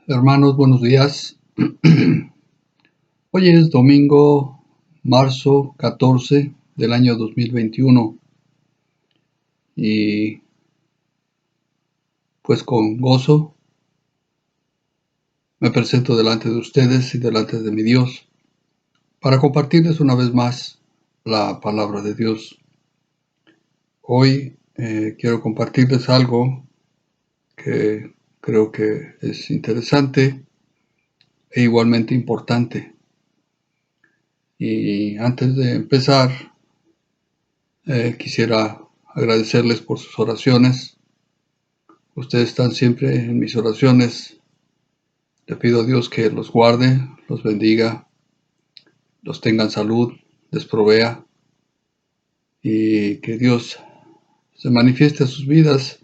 Hermanos, buenos días. Hoy es domingo, marzo 14 del año 2021 y pues con gozo me presento delante de ustedes y delante de mi Dios para compartirles una vez más la palabra de Dios. Hoy quiero compartirles algo que creo que es interesante e igualmente importante. Y antes de empezar, quisiera agradecerles por sus oraciones. Ustedes están siempre en mis oraciones. Le pido a Dios que los guarde, los bendiga, los tenga en salud, les provea y que Dios se manifieste en sus vidas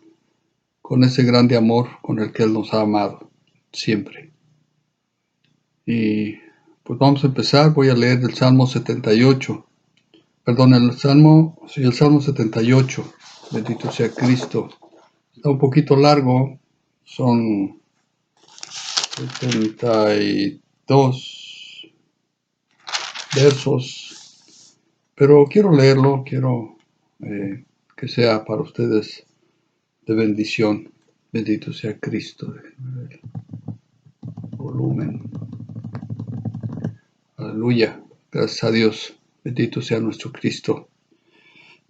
con ese grande amor con el que Él nos ha amado siempre. Y pues vamos a empezar. Voy a leer el Salmo 78. Perdón, el Salmo 78. Bendito sea Cristo. Está un poquito largo. Son 72 versos, pero quiero leerlo, quiero que sea para ustedes de bendición. Bendito sea Cristo. Volumen. Aleluya. Gracias a Dios. Bendito sea nuestro Cristo.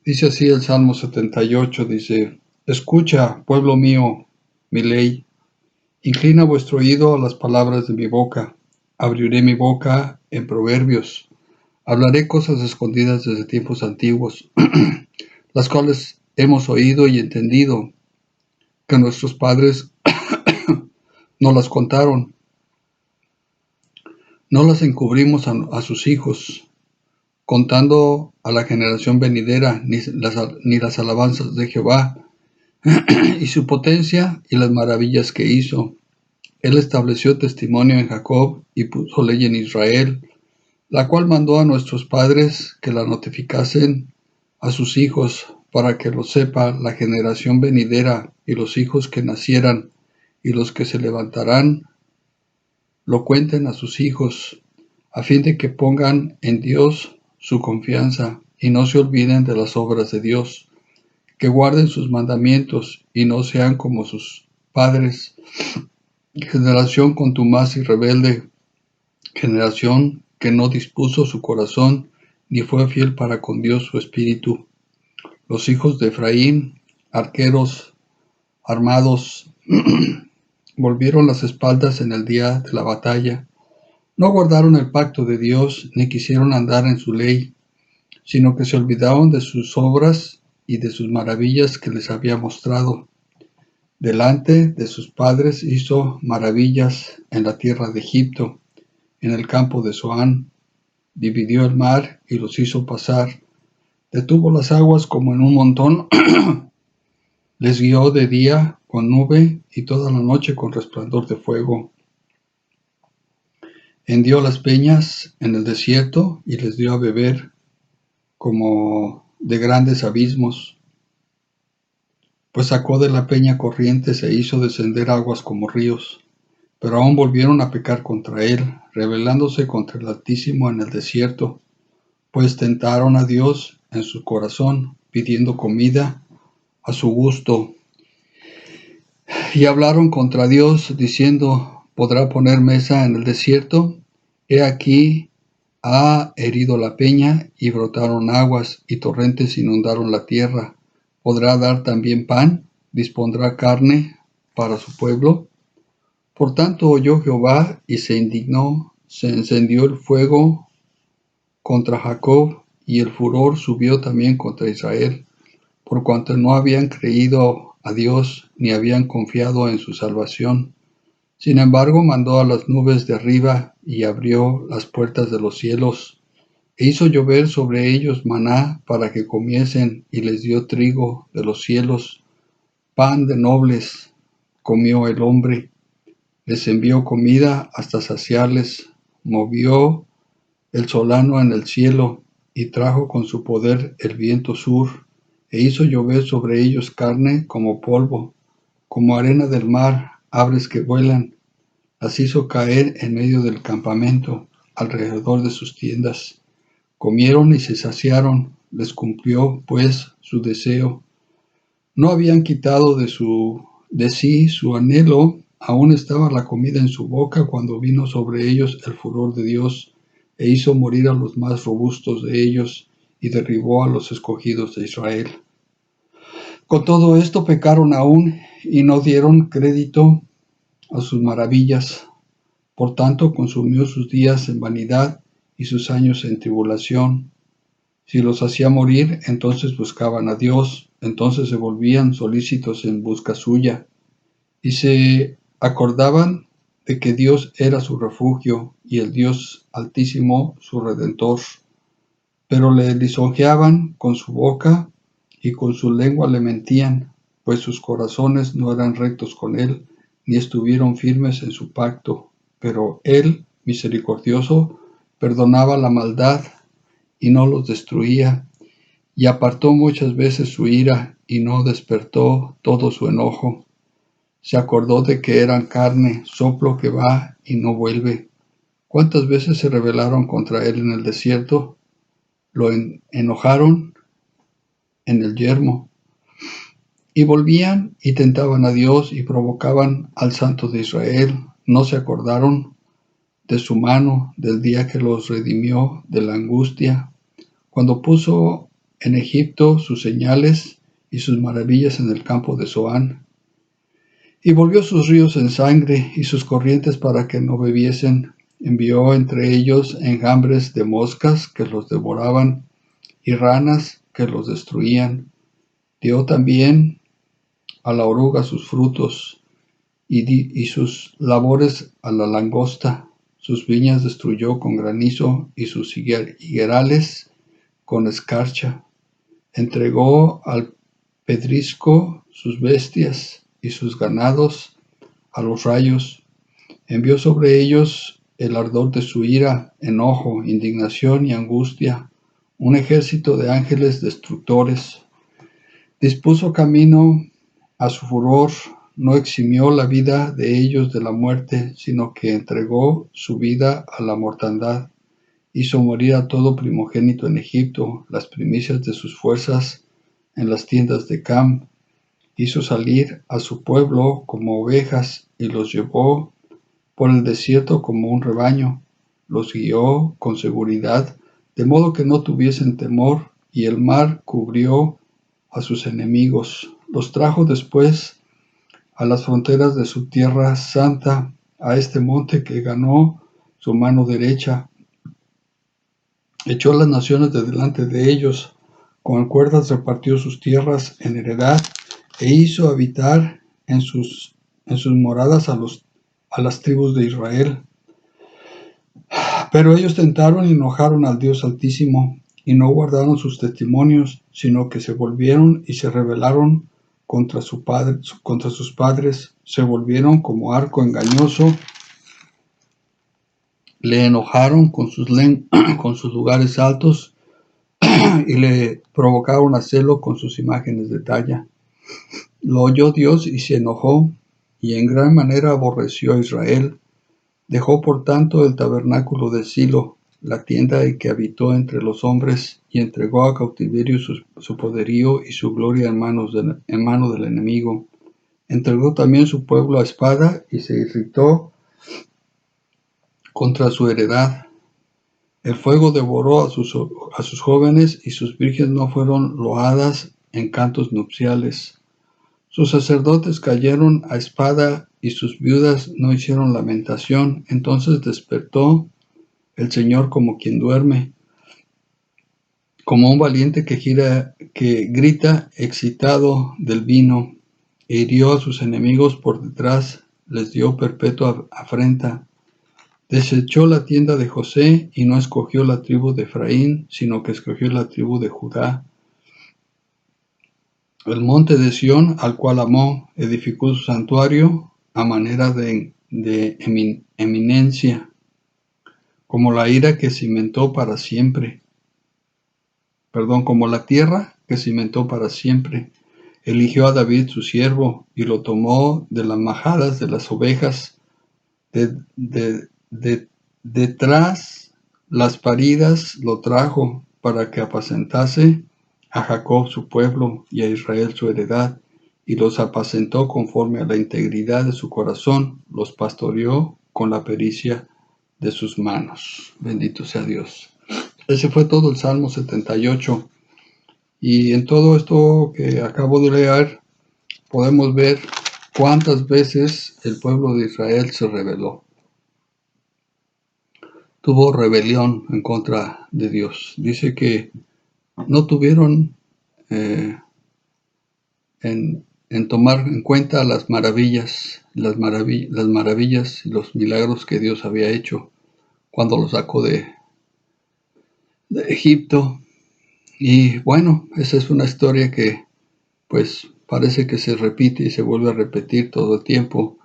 Dice así el Salmo 78, dice: Escucha, pueblo mío, mi ley. Inclina vuestro oído a las palabras de mi boca. Abriré mi boca en proverbios. Hablaré cosas escondidas desde tiempos antiguos, las cuales hemos oído y entendido, que nuestros padres no las contaron, no las encubrimos a sus hijos, contando a la generación venidera ni las alabanzas de Jehová, y su potencia y las maravillas que hizo. Él estableció testimonio en Jacob y puso ley en Israel, la cual mandó a nuestros padres que la notificasen a sus hijos, para que lo sepa la generación venidera y los hijos que nacieran, y los que se levantarán lo cuenten a sus hijos, a fin de que pongan en Dios su confianza y no se olviden de las obras de Dios, que guarden sus mandamientos y no sean como sus padres, generación contumaz y rebelde, generación que no dispuso su corazón ni fue fiel para con Dios su espíritu. Los hijos de Efraín, arqueros armados, volvieron las espaldas en el día de la batalla. No guardaron el pacto de Dios, ni quisieron andar en su ley, sino que se olvidaron de sus obras y de sus maravillas que les había mostrado. Delante de sus padres hizo maravillas en la tierra de Egipto, en el campo de Zoán. Dividió el mar y los hizo pasar. Detuvo las aguas como en un montón. Les guió de día con nube y toda la noche con resplandor de fuego. Hendió las peñas en el desierto y les dio a beber como de grandes abismos. Pues sacó de la peña corrientes e hizo descender aguas como ríos. Pero aún volvieron a pecar contra él, rebelándose contra el Altísimo en el desierto, pues tentaron a Dios en su corazón, pidiendo comida a su gusto. Y hablaron contra Dios, diciendo: ¿podrá poner mesa en el desierto? He aquí, ha herido la peña, y brotaron aguas, y torrentes inundaron la tierra. ¿Podrá dar también pan? ¿Dispondrá carne para su pueblo? Por tanto oyó Jehová, y se indignó, se encendió el fuego contra Jacob, y el furor subió también contra Israel, por cuanto no habían creído a Dios, ni habían confiado en su salvación. Sin embargo, mandó a las nubes de arriba, y abrió las puertas de los cielos, e hizo llover sobre ellos maná para que comiesen, y les dio trigo de los cielos, pan de nobles comió el hombre. Les envió comida hasta saciarles, movió el solano en el cielo, y trajo con su poder el viento sur, e hizo llover sobre ellos carne como polvo, como arena del mar, aves que vuelan. las hizo caer en medio del campamento, alrededor de sus tiendas. Comieron y se saciaron, les cumplió, pues, su deseo. No habían quitado de sí su anhelo, aún estaba la comida en su boca cuando vino sobre ellos el furor de Dios, e hizo morir a los más robustos de ellos, y derribó a los escogidos de Israel. Con todo esto pecaron aún, y no dieron crédito a sus maravillas. Por tanto, consumió sus días en vanidad y sus años en tribulación. Si los hacía morir, entonces buscaban a Dios, entonces se volvían solícitos en busca suya, y se acordaban de que Dios era su refugio y el Dios Altísimo su Redentor. Pero le lisonjeaban con su boca y con su lengua le mentían, pues sus corazones no eran rectos con él, ni estuvieron firmes en su pacto. Pero él, misericordioso, perdonaba la maldad y no los destruía, y apartó muchas veces su ira y no despertó todo su enojo. Se acordó de que eran carne, soplo que va y no vuelve. ¿Cuántas veces se rebelaron contra él en el desierto? Lo enojaron en el yermo, y volvían y tentaban a Dios y provocaban al Santo de Israel. No se acordaron de su mano, del día que los redimió de la angustia, cuando puso en Egipto sus señales y sus maravillas en el campo de Zoán, y volvió sus ríos en sangre y sus corrientes para que no bebiesen. Envió entre ellos enjambres de moscas que los devoraban y ranas que los destruían. Dio también a la oruga sus frutos y sus labores a la langosta. Sus viñas destruyó con granizo y sus higuerales con escarcha. Entregó al pedrisco sus bestias y sus ganados a los rayos. Envió sobre ellos el ardor de su ira, enojo, indignación y angustia, un ejército de ángeles destructores. Dispuso camino a su furor, no eximió la vida de ellos de la muerte, sino que entregó su vida a la mortandad. Hizo morir a todo primogénito en Egipto, las primicias de sus fuerzas en las tiendas de Cam. Hizo salir a su pueblo como ovejas y los llevó por el desierto como un rebaño. Los guió con seguridad, de modo que no tuviesen temor, y el mar cubrió a sus enemigos. Los trajo después a las fronteras de su tierra santa, a este monte que ganó su mano derecha. Echó las naciones de delante de ellos, con cuerdas repartió sus tierras en heredad, e hizo habitar en sus moradas a las tribus de Israel. Pero ellos tentaron y enojaron al Dios Altísimo, y no guardaron sus testimonios, sino que se volvieron y se rebelaron contra sus padres, se volvieron como arco engañoso, le enojaron con sus lugares altos, y le provocaron a celo con sus imágenes de talla. Lo oyó Dios y se enojó, y en gran manera aborreció a Israel. Dejó por tanto el tabernáculo de Silo, la tienda en que habitó entre los hombres, y entregó a cautiverio su poderío y su gloria en mano del enemigo. Entregó también su pueblo a espada y se irritó contra su heredad. El fuego devoró a sus jóvenes, y sus vírgenes no fueron loadas en cantos nupciales. Sus sacerdotes cayeron a espada, y sus viudas no hicieron lamentación. Entonces despertó el Señor como quien duerme, como un valiente que grita excitado del vino, e hirió a sus enemigos por detrás, les dio perpetua afrenta. Desechó la tienda de José, y no escogió la tribu de Efraín, sino que escogió la tribu de Judá. El monte de Sión, al cual amó, edificó su santuario a manera de eminencia, como la ira que cimentó para siempre. Como la tierra que cimentó para siempre. Eligió a David su siervo, y lo tomó de las majadas de las ovejas, Detrás las paridas lo trajo para que apacentase a Jacob su pueblo y a Israel su heredad, y los apacentó conforme a la integridad de su corazón, los pastoreó con la pericia de sus manos. Bendito sea Dios. Ese fue todo el Salmo 78. Y en todo esto que acabo de leer, podemos ver cuántas veces el pueblo de Israel se rebeló. Tuvo rebelión en contra de Dios. Dice que no tuvieron en tomar en cuenta las maravillas y los milagros que Dios había hecho cuando los sacó de Egipto. Y bueno, esa es una historia que pues parece que se repite y se vuelve a repetir todo el tiempo,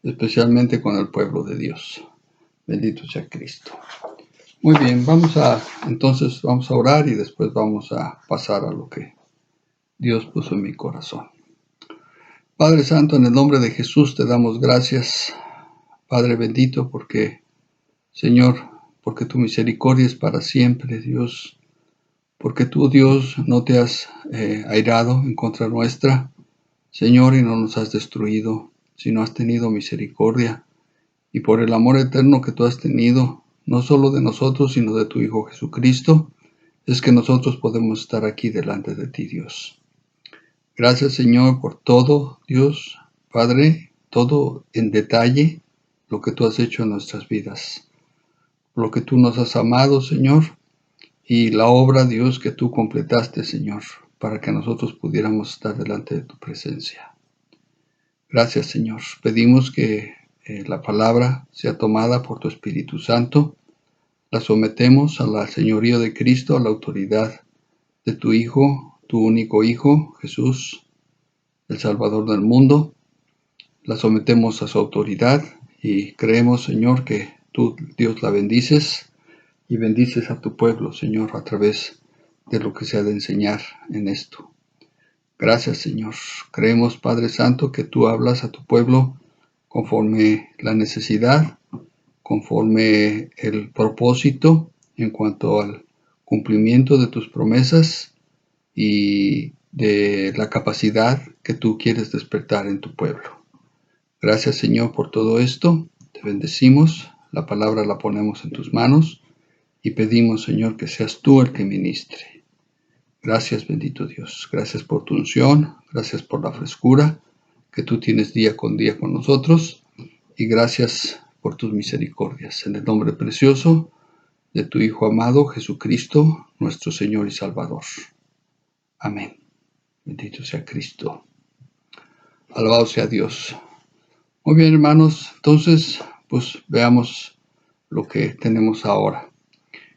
especialmente con el pueblo de Dios. Bendito sea Cristo. Muy bien, entonces vamos a orar y después vamos a pasar a lo que Dios puso en mi corazón. Padre Santo, en el nombre de Jesús te damos gracias, Padre bendito, Señor, porque tu misericordia es para siempre, Dios, porque tú, Dios, no te has airado en contra nuestra, Señor, y no nos has destruido, sino has tenido misericordia, y por el amor eterno que tú has tenido, no solo de nosotros, sino de tu Hijo Jesucristo, es que nosotros podemos estar aquí delante de ti, Dios. Gracias, Señor, por todo, Dios, Padre, todo en detalle, lo que tú has hecho en nuestras vidas, lo que tú nos has amado, Señor, y la obra, Dios, que tú completaste, Señor, para que nosotros pudiéramos estar delante de tu presencia. Gracias, Señor. Pedimos que la palabra sea tomada por tu Espíritu Santo. La sometemos a la señorío de Cristo, a la autoridad de tu Hijo, tu único Hijo, Jesús, el Salvador del mundo. La sometemos a su autoridad y creemos, Señor, que tú, Dios, la bendices y bendices a tu pueblo, Señor, a través de lo que se ha de enseñar en esto. Gracias, Señor. Creemos, Padre Santo, que tú hablas a tu pueblo conforme la necesidad, conforme el propósito en cuanto al cumplimiento de tus promesas y de la capacidad que tú quieres despertar en tu pueblo. Gracias, Señor, por todo esto. Te bendecimos. La palabra la ponemos en tus manos y pedimos, Señor, que seas tú el que ministre. Gracias, bendito Dios. Gracias por tu unción. Gracias por la frescura que tú tienes día con nosotros. Y gracias por tus misericordias. En el nombre precioso de tu Hijo amado, Jesucristo, nuestro Señor y Salvador. Amén. Bendito sea Cristo. Alabado sea Dios. Muy bien, hermanos. Entonces, pues veamos lo que tenemos ahora.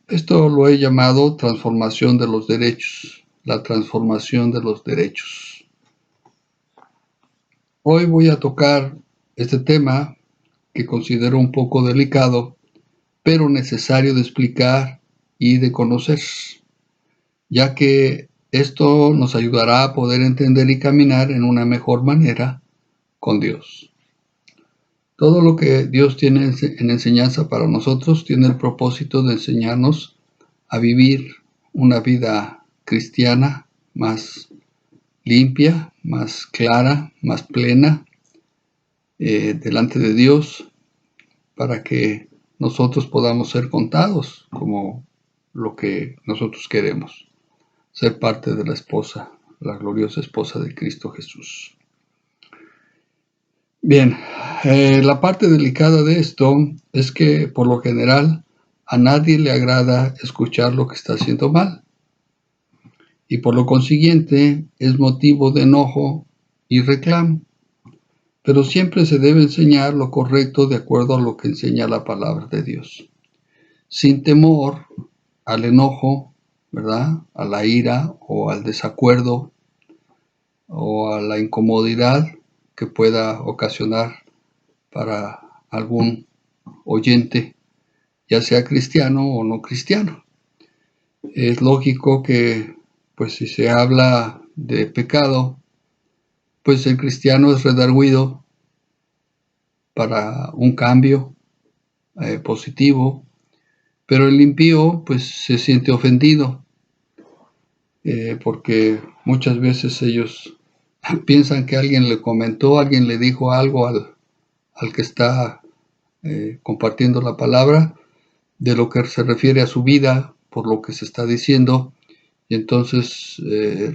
Esto lo he llamado transformación de los derechos. La transformación de los derechos. Hoy voy a tocar este tema que considero un poco delicado, pero necesario de explicar y de conocer, ya que esto nos ayudará a poder entender y caminar en una mejor manera con Dios. Todo lo que Dios tiene en enseñanza para nosotros tiene el propósito de enseñarnos a vivir una vida cristiana más limpia, más clara, más plena delante de Dios, para que nosotros podamos ser contados como lo que nosotros queremos, ser parte de la esposa, la gloriosa esposa de Cristo Jesús. Bien, la parte delicada de esto es que por lo general a nadie le agrada escuchar lo que está haciendo mal y por lo consiguiente es motivo de enojo y reclamo. Pero siempre se debe enseñar lo correcto de acuerdo a lo que enseña la palabra de Dios, sin temor al enojo, ¿verdad? A la ira o al desacuerdo o a la incomodidad que pueda ocasionar para algún oyente, ya sea cristiano o no cristiano. Es lógico que, pues si se habla de pecado, pues el cristiano es redarguido para un cambio positivo, pero el impío pues se siente ofendido porque muchas veces ellos piensan que alguien le comentó, alguien le dijo algo al que está compartiendo la palabra, de lo que se refiere a su vida, por lo que se está diciendo, y entonces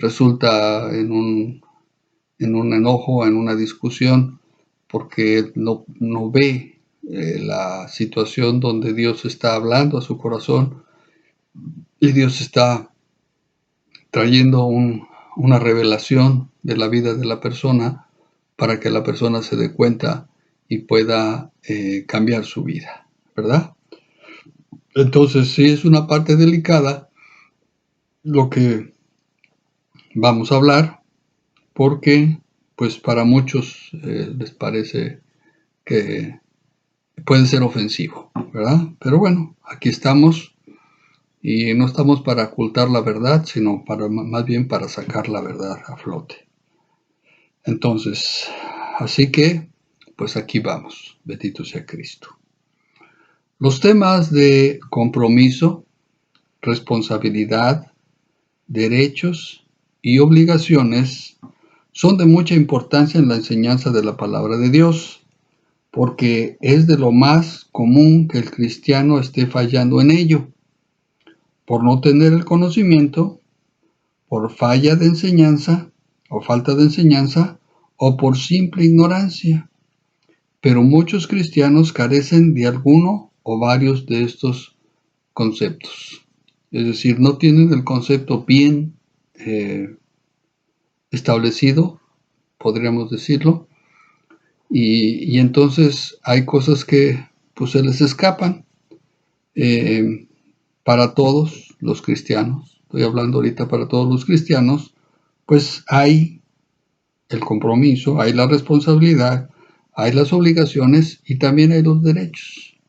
resulta en un enojo, en una discusión, porque no ve la situación donde Dios está hablando a su corazón y Dios está trayendo una revelación de la vida de la persona para que la persona se dé cuenta y pueda cambiar su vida, ¿verdad? Entonces sí es una parte delicada lo que vamos a hablar, porque pues para muchos les parece que puede ser ofensivo, ¿verdad? Pero bueno, aquí estamos y no estamos para ocultar la verdad, sino más bien para sacar la verdad a flote. Entonces, así que, pues aquí vamos, bendito sea Cristo. Los temas de compromiso, responsabilidad, derechos y obligaciones son de mucha importancia en la enseñanza de la palabra de Dios, porque es de lo más común que el cristiano esté fallando en ello, por no tener el conocimiento, por falla de enseñanza o falta de enseñanza, o por simple ignorancia. Pero muchos cristianos carecen de alguno o varios de estos conceptos. Es decir, no tienen el concepto bien establecido, podríamos decirlo, y entonces hay cosas que pues se les escapan para todos los cristianos. Estoy hablando ahorita para todos los cristianos, pues hay el compromiso, hay la responsabilidad, hay las obligaciones y también hay los derechos.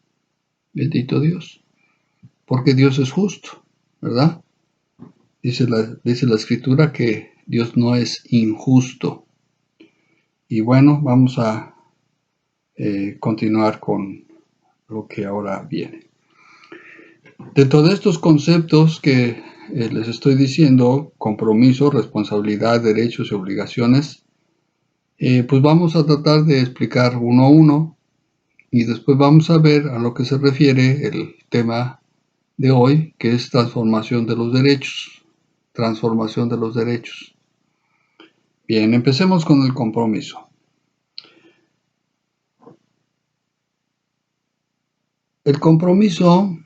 Bendito Dios, porque Dios es justo, ¿verdad? Dice la Escritura que Dios no es injusto. Y bueno, vamos a continuar con lo que ahora viene. Dentro de estos conceptos que les estoy diciendo, compromiso, responsabilidad, derechos y obligaciones, pues vamos a tratar de explicar uno a uno y después vamos a ver a lo que se refiere el tema de hoy, que es transformación de los derechos. Transformación de los derechos. Bien, empecemos con el compromiso. El compromiso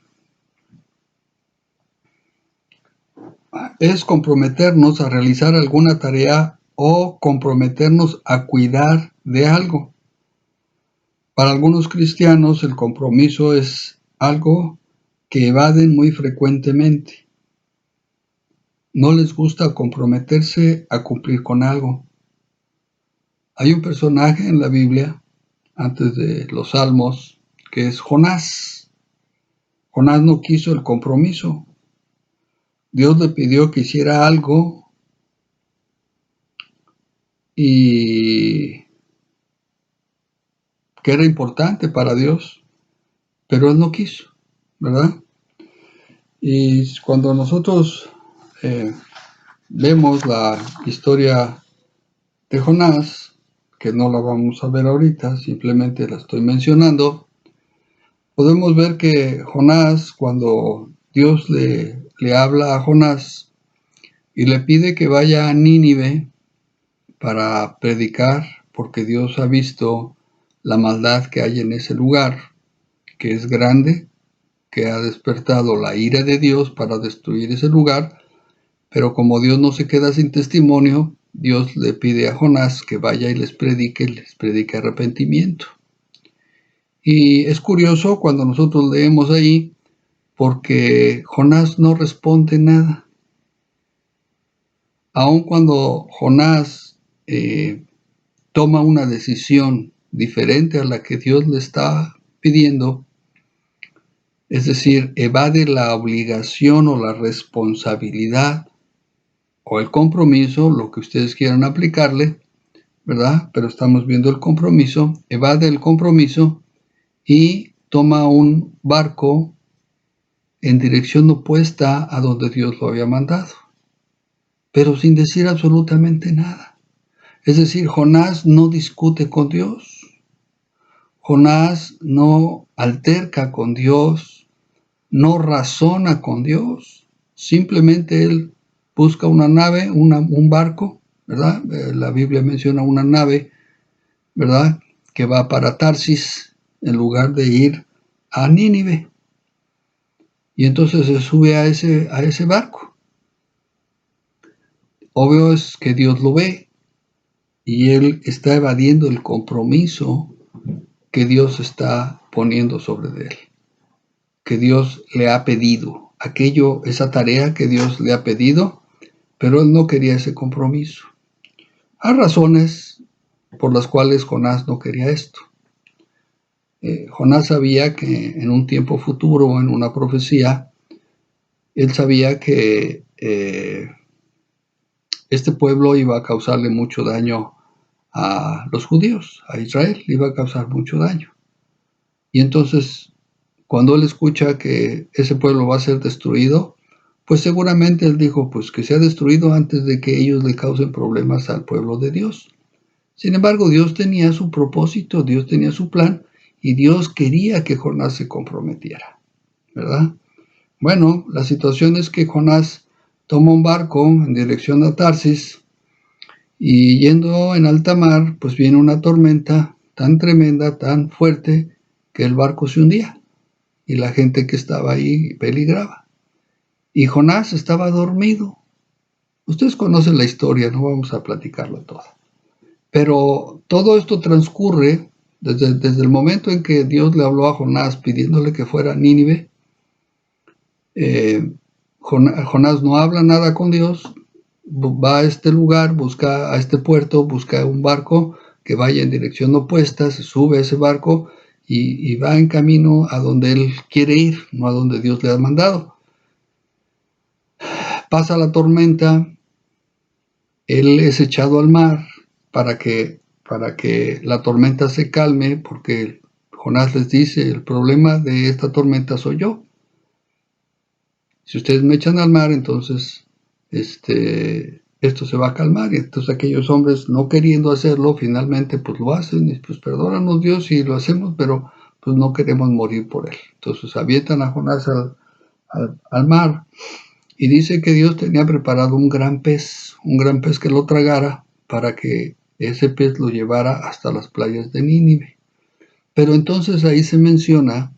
es comprometernos a realizar alguna tarea o comprometernos a cuidar de algo. Para algunos cristianos el compromiso es algo que evaden muy frecuentemente. No les gusta comprometerse a cumplir con algo. Hay un personaje en la Biblia, antes de los Salmos, que es Jonás. Jonás no quiso el compromiso. Dios le pidió que hiciera algo y que era importante para Dios, pero él no quiso, ¿verdad? Y cuando nosotros vemos la historia de Jonás, que no la vamos a ver ahorita, simplemente la estoy mencionando, podemos ver que Jonás, cuando Dios le habla a Jonás y le pide que vaya a Nínive para predicar, porque Dios ha visto la maldad que hay en ese lugar, que es grande, que ha despertado la ira de Dios para destruir ese lugar, pero como Dios no se queda sin testimonio, Dios le pide a Jonás que vaya y les predique arrepentimiento. Y es curioso cuando nosotros leemos ahí, porque Jonás no responde nada. Aun cuando Jonás toma una decisión diferente a la que Dios le está pidiendo, es decir, evade la obligación o la responsabilidad o el compromiso, lo que ustedes quieran aplicarle, ¿verdad? Pero estamos viendo el compromiso, evade el compromiso y toma un barco en dirección opuesta a donde Dios lo había mandado, pero sin decir absolutamente nada. Es decir, Jonás no discute con Dios, Jonás no alterca con Dios, no razona con Dios, simplemente él busca una nave, un barco, ¿verdad? La Biblia menciona una nave, ¿verdad? Que va para Tarsis en lugar de ir a Nínive. Y entonces se sube a ese barco. Obvio es que Dios lo ve y él está evadiendo el compromiso que Dios está poniendo sobre él, que Dios le ha pedido, esa tarea que Dios le ha pedido, pero él no quería ese compromiso. Hay razones por las cuales Jonás no quería esto. Jonás sabía que en un tiempo futuro, en una profecía, él sabía que este pueblo iba a causarle mucho daño a los judíos, a Israel, le iba a causar mucho daño. Y entonces, cuando él escucha que ese pueblo va a ser destruido, pues seguramente él dijo, pues que sea destruido antes de que ellos le causen problemas al pueblo de Dios. Sin embargo, Dios tenía su propósito, Dios tenía su plan, y Dios quería que Jonás se comprometiera, ¿verdad? Bueno, la situación es que Jonás toma un barco en dirección a Tarsis, y yendo en alta mar, pues viene una tormenta tan tremenda, tan fuerte, que el barco se hundía, y la gente que estaba ahí peligraba. Y Jonás estaba dormido. Ustedes conocen la historia, no vamos a platicarlo todo. Pero todo esto transcurre desde el momento en que Dios le habló a Jonás pidiéndole que fuera a Nínive. Jonás no habla nada con Dios, va a este lugar, busca a este puerto, busca un barco que vaya en dirección opuesta, se sube a ese barco y va en camino a donde él quiere ir, no a donde Dios le ha mandado. Pasa la tormenta, él es echado al mar para que la tormenta se calme, porque Jonás les dice, el problema de esta tormenta soy yo. Si ustedes me echan al mar, entonces esto se va a calmar. Y entonces aquellos hombres, no queriendo hacerlo, finalmente pues lo hacen. Y pues perdónanos Dios si lo hacemos, pero pues no queremos morir por él. Entonces avientan a Jonás al mar. Y dice que Dios tenía preparado un gran pez que lo tragara para que ese pez lo llevara hasta las playas de Nínive. Pero entonces ahí se menciona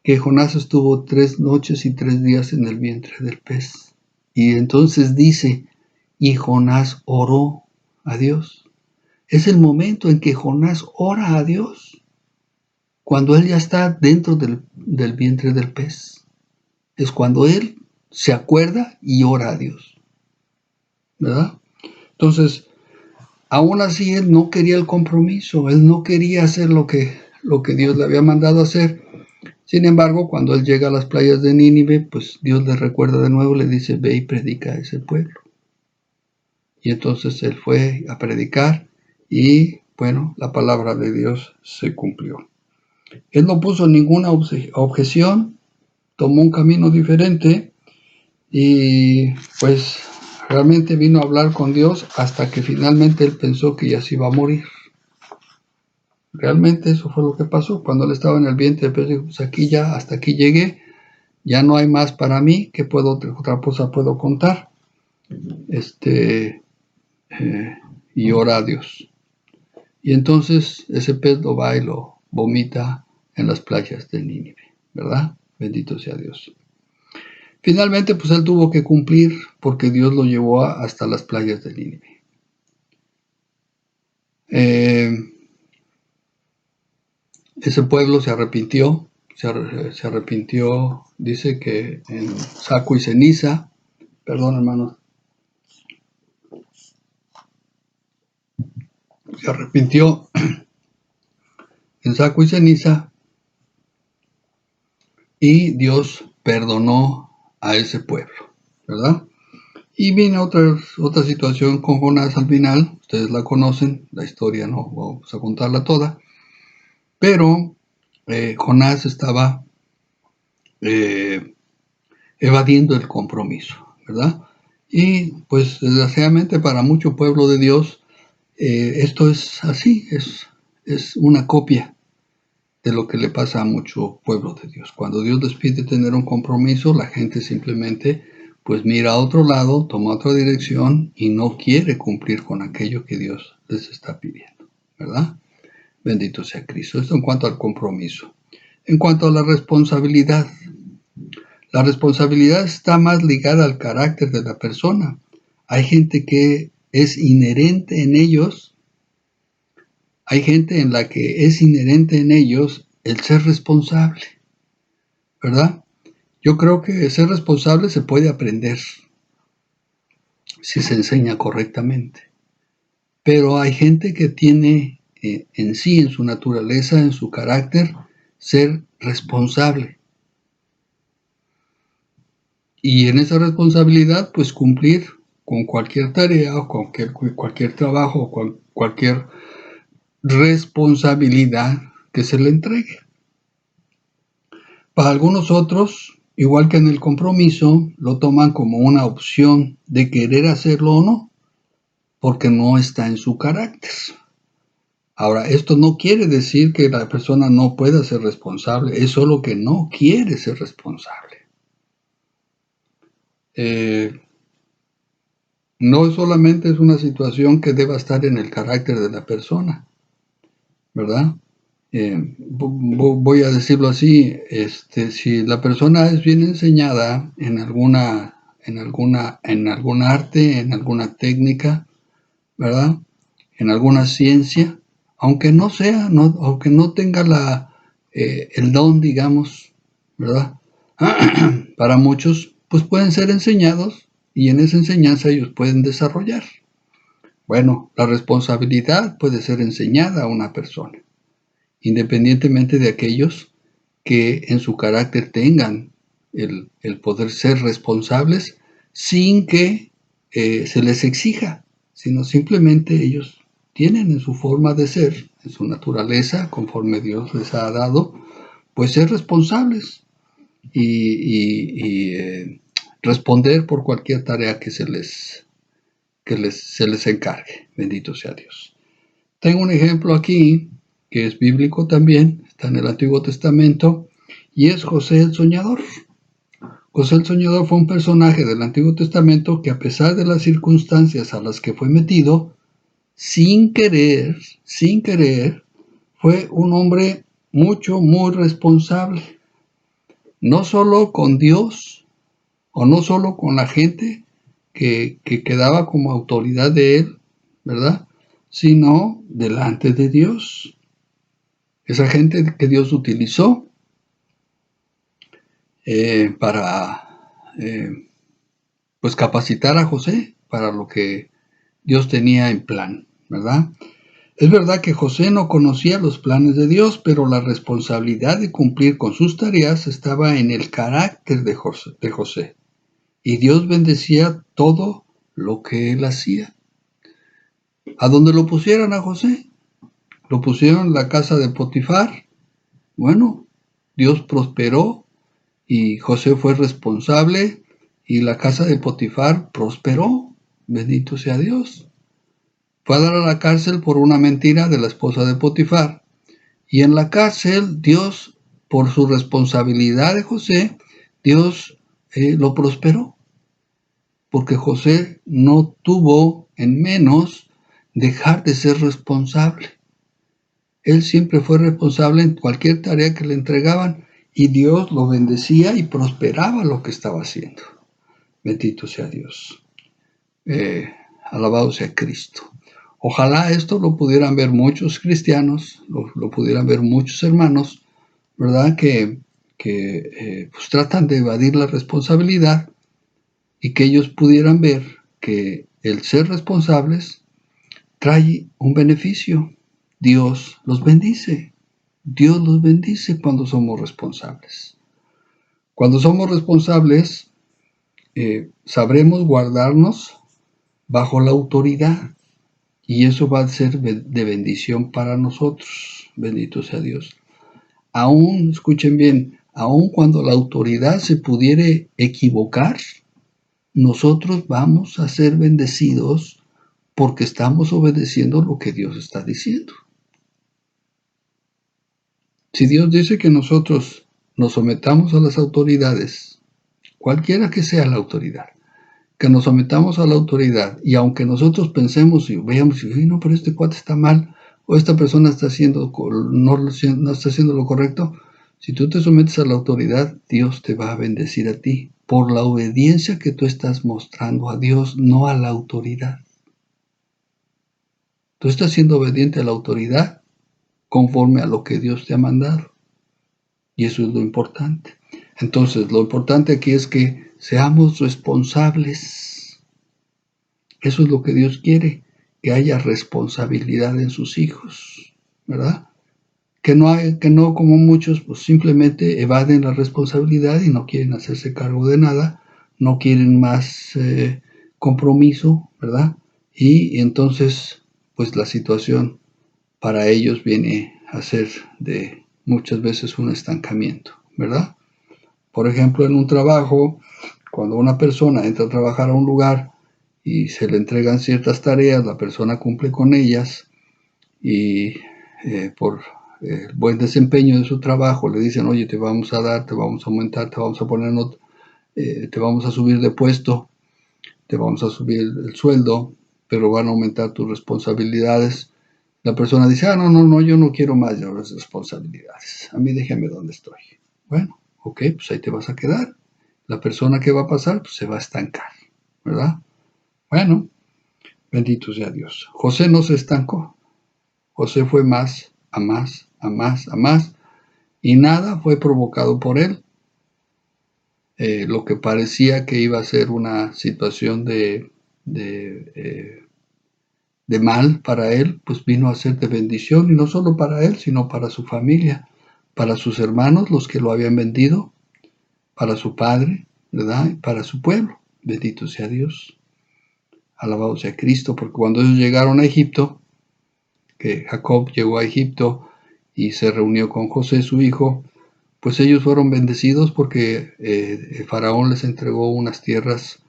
que Jonás estuvo 3 noches y 3 días en el vientre del pez. Y entonces dice, y Jonás oró a Dios. Es el momento en que Jonás ora a Dios, cuando él ya está dentro del vientre del pez. Es cuando él se acuerda y ora a Dios, ¿verdad? Entonces, aún así él no quería el compromiso, él no quería hacer lo que Dios le había mandado hacer. Sin embargo, cuando él llega a las playas de Nínive, pues Dios le recuerda de nuevo, le dice, ve y predica a ese pueblo. Y entonces él fue a predicar y, bueno, la palabra de Dios se cumplió. Él no puso ninguna objeción, tomó un camino diferente y pues realmente vino a hablar con Dios hasta que finalmente él pensó que ya se iba a morir. Realmente eso fue lo que pasó. Cuando él estaba en el vientre, pues aquí ya, hasta aquí llegué, ya no hay más para mí, ¿qué otra cosa puedo contar? Y ora a Dios. Y entonces ese pez lo va y lo vomita en las playas de Nínive, ¿verdad? Bendito sea Dios. Finalmente, pues él tuvo que cumplir porque Dios lo llevó hasta las playas de Nínive. Ese pueblo se arrepintió, se arrepintió, dice que en saco y ceniza, perdón hermanos, se arrepintió en saco y ceniza y Dios perdonó a ese pueblo, ¿verdad? Y viene otra situación con Jonás al final, ustedes la conocen, la historia no vamos a contarla toda, pero Jonás estaba evadiendo el compromiso, ¿verdad? Y pues desgraciadamente para mucho pueblo de Dios, esto es así, es una copia de lo que le pasa a mucho pueblo de Dios. Cuando Dios les pide tener un compromiso, la gente simplemente pues mira a otro lado, toma otra dirección y no quiere cumplir con aquello que Dios les está pidiendo, ¿verdad? Bendito sea Cristo. Esto en cuanto al compromiso. En cuanto a la responsabilidad está más ligada al carácter de la persona. Hay gente que es inherente en ellos, hay gente en la que es inherente en ellos el ser responsable, ¿verdad? Yo creo que ser responsable se puede aprender si se enseña correctamente, pero hay gente que tiene en sí, en su naturaleza, en su carácter, ser responsable. Y en esa responsabilidad, pues cumplir con cualquier tarea o cualquier trabajo o cualquier responsabilidad que se le entregue. Para algunos otros, igual que en el compromiso, lo toman como una opción de querer hacerlo o no, porque no está en su carácter. Ahora, esto no quiere decir que la persona no pueda ser responsable, es solo que no quiere ser responsable. No solamente es una situación que deba estar en el carácter de la persona, ¿verdad? Voy a decirlo así, si la persona es bien enseñada en algún arte, en alguna técnica, ¿verdad? En alguna ciencia, aunque aunque no tenga el don, digamos, ¿verdad? Para muchos, pues pueden ser enseñados y en esa enseñanza ellos pueden desarrollar. Bueno, la responsabilidad puede ser enseñada a una persona, independientemente de aquellos que en su carácter tengan el poder ser responsables sin que se les exija, sino simplemente ellos tienen en su forma de ser, en su naturaleza, conforme Dios les ha dado, pues ser responsables y responder por cualquier tarea que se les encargue. Bendito sea Dios. Tengo un ejemplo aquí que es bíblico también, está en el Antiguo Testamento, y es José el Soñador. José el Soñador fue un personaje del Antiguo Testamento que, a pesar de las circunstancias a las que fue metido, sin querer, fue un hombre muy responsable, no solo con Dios o no solo con la gente que quedaba como autoridad de él, ¿verdad? Sino delante de Dios. Esa gente que Dios utilizó para pues capacitar a José para lo que Dios tenía en plan, ¿verdad? Es verdad que José no conocía los planes de Dios, pero la responsabilidad de cumplir con sus tareas estaba en el carácter de José. Y Dios bendecía todo lo que él hacía. ¿A dónde lo pusieron a José? Lo pusieron en la casa de Potifar. Bueno, Dios prosperó y José fue responsable y la casa de Potifar prosperó. Bendito sea Dios. Fue a dar a la cárcel por una mentira de la esposa de Potifar. Y en la cárcel, Dios, por su responsabilidad de José, Dios lo prosperó. Porque José no tuvo en menos dejar de ser responsable. Él siempre fue responsable en cualquier tarea que le entregaban y Dios lo bendecía y prosperaba lo que estaba haciendo. Bendito sea Dios. Alabado sea Cristo. Ojalá esto lo pudieran ver muchos cristianos, lo pudieran ver muchos hermanos, ¿verdad? Que pues tratan de evadir la responsabilidad y que ellos pudieran ver que el ser responsables trae un beneficio. Dios los bendice. Dios los bendice cuando somos responsables. Cuando somos responsables, sabremos guardarnos bajo la autoridad y eso va a ser de bendición para nosotros. Bendito sea Dios. Aún, escuchen bien, aún cuando la autoridad se pudiere equivocar, nosotros vamos a ser bendecidos porque estamos obedeciendo lo que Dios está diciendo. Si Dios dice que nosotros nos sometamos a las autoridades, cualquiera que sea la autoridad, que nos sometamos a la autoridad, y aunque nosotros pensemos y veamos, no, pero este cuate está mal, o esta persona está haciendo, no está haciendo lo correcto, si tú te sometes a la autoridad, Dios te va a bendecir a ti, por la obediencia que tú estás mostrando a Dios, no a la autoridad. Tú estás siendo obediente a la autoridad conforme a lo que Dios te ha mandado. Y eso es lo importante. Entonces, lo importante aquí es que seamos responsables. Eso es lo que Dios quiere, que haya responsabilidad en sus hijos, ¿verdad? Que no como muchos, pues simplemente evaden la responsabilidad y no quieren hacerse cargo de nada, no quieren más compromiso, ¿verdad? Y entonces, pues la situación para ellos viene a ser de muchas veces un estancamiento, ¿verdad? Por ejemplo, en un trabajo, cuando una persona entra a trabajar a un lugar y se le entregan ciertas tareas, la persona cumple con ellas y por el buen desempeño de su trabajo le dicen, oye, te vamos a dar, te vamos a aumentar, te vamos a poner, te vamos a subir de puesto, te vamos a subir el sueldo, pero van a aumentar tus responsabilidades. La persona dice, no, yo no quiero más las responsabilidades. A mí déjame donde estoy. Bueno, ok, pues ahí te vas a quedar. La persona que va a pasar, pues se va a estancar, ¿verdad? Bueno, bendito sea Dios. José no se estancó. José fue más, a más, a más, a más, y nada fue provocado por él. Lo que parecía que iba a ser una situación de mal para él, pues vino a ser de bendición, y no solo para él, sino para su familia, para sus hermanos, los que lo habían vendido, para su padre, ¿verdad? Y para su pueblo. Bendito sea Dios. Alabado sea Cristo, porque cuando ellos llegaron a Egipto, que Jacob llegó a Egipto y se reunió con José, su hijo, pues ellos fueron bendecidos porque el faraón les entregó unas tierras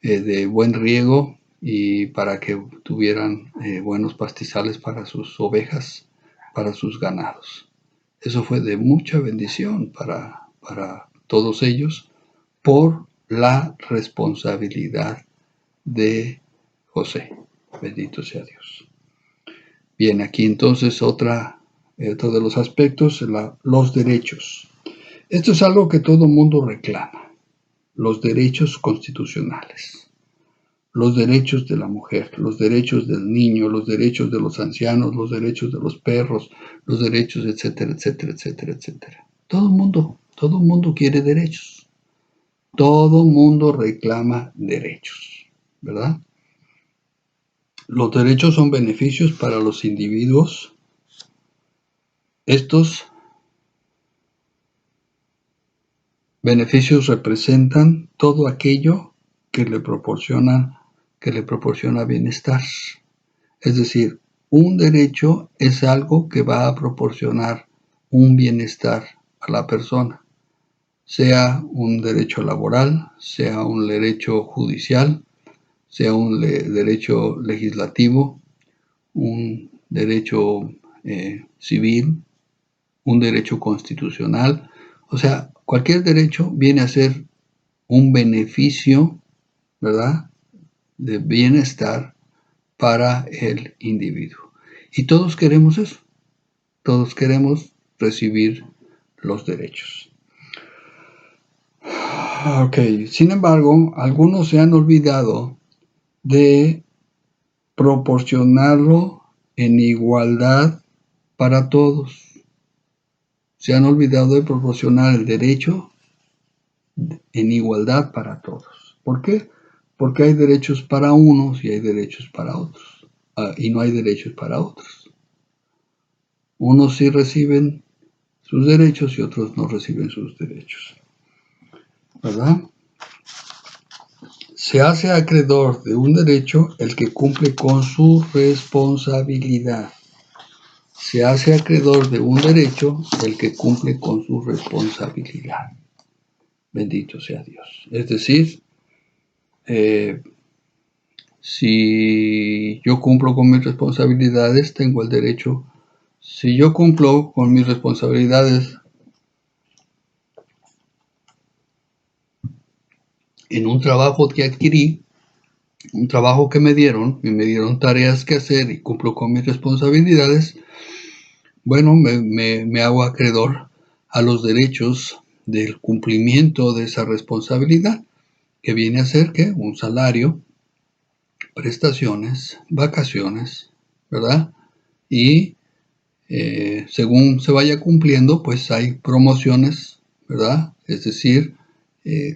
de buen riego y para que tuvieran buenos pastizales para sus ovejas, para sus ganados. Eso fue de mucha bendición para todos ellos por la responsabilidad de José. Bendito sea Dios. Bien, aquí entonces otro de los aspectos, los derechos. Esto es algo que todo mundo reclama, los derechos constitucionales, los derechos de la mujer, los derechos del niño, los derechos de los ancianos, los derechos de los perros, los derechos, etcétera, etcétera, etcétera, etcétera. Todo el mundo quiere derechos. Todo el mundo reclama derechos, ¿verdad? Los derechos son beneficios para los individuos. Estos beneficios representan todo aquello que le proporciona bienestar. Es decir, un derecho es algo que va a proporcionar un bienestar a la persona, sea un derecho laboral, sea un derecho judicial, sea un derecho legislativo, un derecho civil, un derecho constitucional. O sea, cualquier derecho viene a ser un beneficio, ¿verdad?, de bienestar para el individuo. Y todos queremos eso. Todos queremos recibir los derechos. Ok, sin embargo, algunos se han olvidado de proporcionarlo en igualdad para todos. Se han olvidado de proporcionar el derecho en igualdad para todos. ¿Por qué? Porque hay derechos para unos y hay derechos para otros. Y no hay derechos para otros. Unos sí reciben sus derechos y otros no reciben sus derechos. ¿Verdad? Se hace acreedor de un derecho el que cumple con su responsabilidad. Se hace acreedor de un derecho el que cumple con su responsabilidad. Bendito sea Dios. Es decir, si yo cumplo con mis responsabilidades, tengo el derecho. Si yo cumplo con mis responsabilidades en un trabajo que adquirí, un trabajo que me dieron tareas que hacer y cumplo con mis responsabilidades, bueno, me hago acreedor a los derechos del cumplimiento de esa responsabilidad, que viene a ser que un salario, prestaciones, vacaciones, ¿verdad? Y según se vaya cumpliendo, pues hay promociones, ¿verdad? Es decir,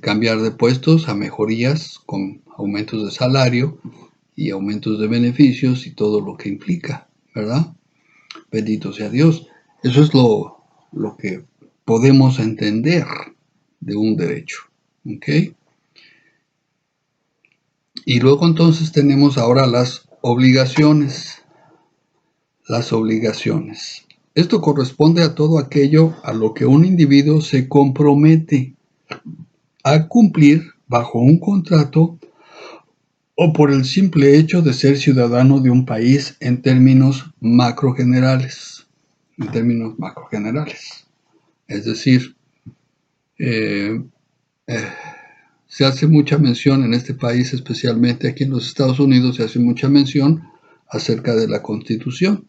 cambiar de puestos a mejorías con aumentos de salario y aumentos de beneficios y todo lo que implica, ¿verdad? Bendito sea Dios. Eso es lo que podemos entender de un derecho, ¿ok? Y luego entonces tenemos ahora las obligaciones. Las obligaciones. Esto corresponde a todo aquello a lo que un individuo se compromete a cumplir bajo un contrato o por el simple hecho de ser ciudadano de un país en términos macrogenerales. En términos macrogenerales. Es decir, eh, eh, se hace mucha mención en este país, especialmente aquí en los Estados Unidos, se hace mucha mención acerca de la Constitución,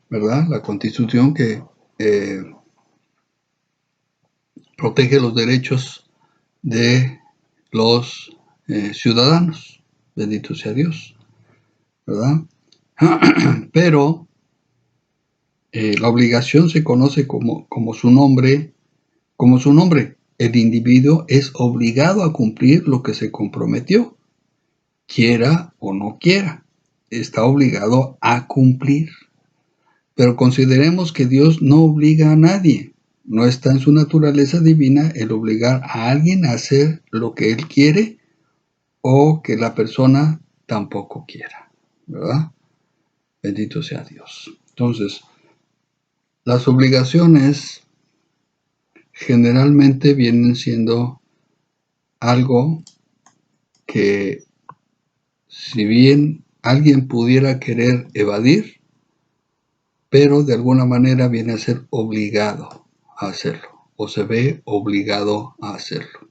¿verdad? La Constitución que protege los derechos de los ciudadanos. Bendito sea Dios, ¿verdad? Pero la obligación se conoce como su nombre. El individuo es obligado a cumplir lo que se comprometió, quiera o no quiera. Está obligado a cumplir. Pero consideremos que Dios no obliga a nadie. No está en su naturaleza divina el obligar a alguien a hacer lo que él quiere o que la persona tampoco quiera, ¿verdad? Bendito sea Dios. Entonces, las obligaciones generalmente vienen siendo algo que, si bien alguien pudiera querer evadir, pero de alguna manera viene a ser obligado a hacerlo o se ve obligado a hacerlo.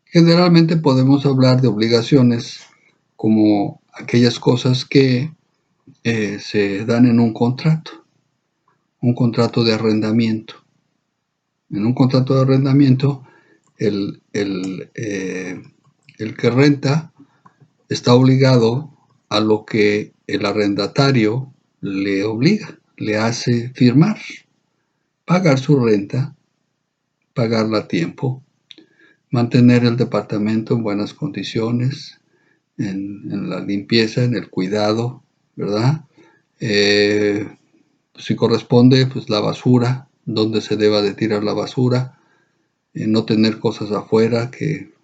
Generalmente podemos hablar de obligaciones como aquellas cosas que se dan en un contrato de arrendamiento. En un contrato de arrendamiento, el que renta está obligado a lo que el arrendatario le obliga, le hace firmar, pagar su renta, pagarla a tiempo, mantener el departamento en buenas condiciones, en la limpieza, en el cuidado, ¿verdad? Si corresponde, pues la basura, donde se deba de tirar la basura, no tener cosas afuera que,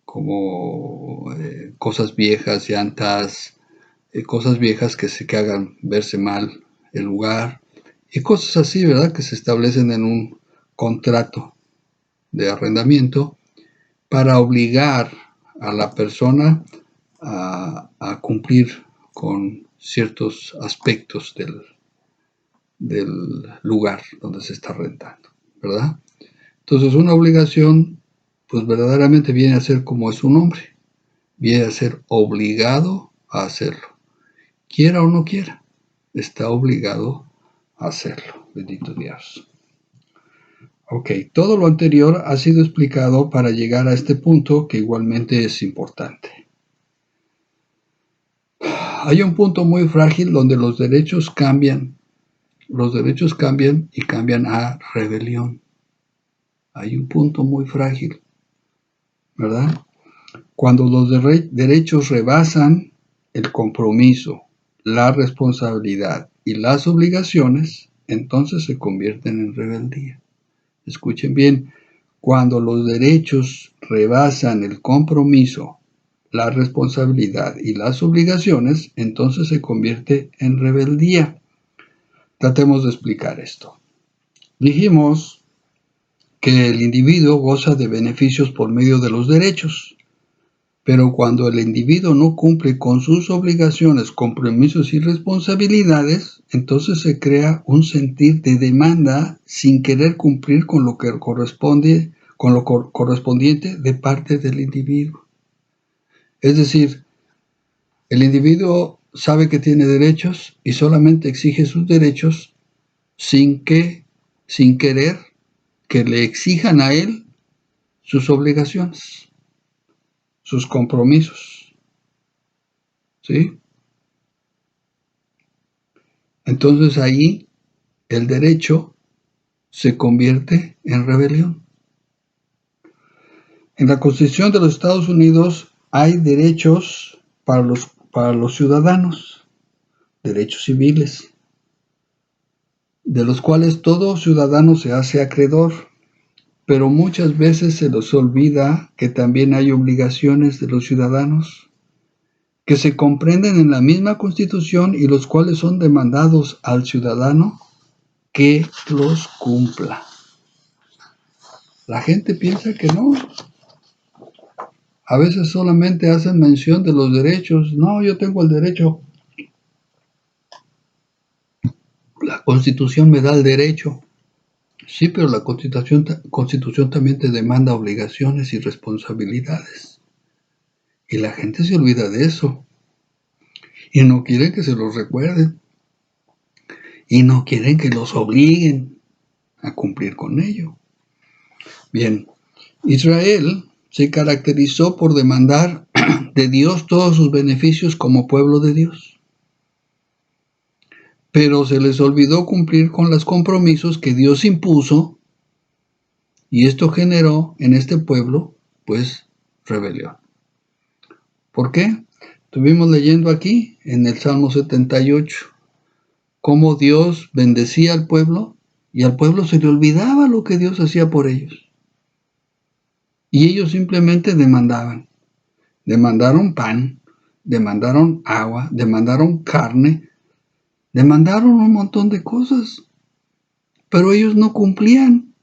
como cosas viejas, llantas, cosas viejas que hagan verse mal el lugar, y cosas así, ¿verdad? Que se establecen en un contrato de arrendamiento para obligar a la persona a cumplir con ciertos aspectos del lugar donde se está rentando, ¿verdad? Entonces una obligación, pues verdaderamente viene a ser como es su nombre, viene a ser obligado a hacerlo, quiera o no quiera, está obligado a hacerlo, bendito Dios. Ok, todo lo anterior ha sido explicado para llegar a este punto que igualmente es importante. Hay un punto muy frágil donde los derechos cambian y cambian a rebelión. Hay un punto muy frágil, ¿verdad? Cuando los derechos rebasan el compromiso, la responsabilidad y las obligaciones, entonces se convierten en rebeldía. Escuchen bien, Cuando los derechos rebasan el compromiso, la responsabilidad y las obligaciones, entonces se convierte en rebeldía. Tratemos de explicar esto. Dijimos que el individuo goza de beneficios por medio de los derechos, pero cuando el individuo no cumple con sus obligaciones, compromisos y responsabilidades, entonces se crea un sentir de demanda sin querer cumplir con lo que corresponde, con lo correspondiente de parte del individuo. Es decir, el individuo sabe que tiene derechos y solamente exige sus derechos sin querer que le exijan a él sus obligaciones, sus compromisos. ¿Sí? Entonces ahí el derecho se convierte en rebelión. En la Constitución de los Estados Unidos hay derechos para los ciudadanos, derechos civiles, de los cuales todo ciudadano se hace acreedor, pero muchas veces se les olvida que también hay obligaciones de los ciudadanos que se comprenden en la misma Constitución y los cuales son demandados al ciudadano que los cumpla. La gente piensa que no. A veces solamente hacen mención de los derechos. No, yo tengo el derecho. La Constitución me da el derecho. Sí, pero la Constitución también te demanda obligaciones y responsabilidades. Y la gente se olvida de eso. Y no quieren que se los recuerden. Y no quieren que los obliguen a cumplir con ello. Bien, Israel se caracterizó por demandar de Dios todos sus beneficios como pueblo de Dios. Pero se les olvidó cumplir con los compromisos que Dios impuso y esto generó en este pueblo, pues, rebelión. ¿Por qué? Estuvimos leyendo aquí en el Salmo 78 cómo Dios bendecía al pueblo y al pueblo se le olvidaba lo que Dios hacía por ellos. Y ellos simplemente demandaban. Demandaron pan, demandaron agua, demandaron carne, demandaron un montón de cosas, pero ellos no cumplían,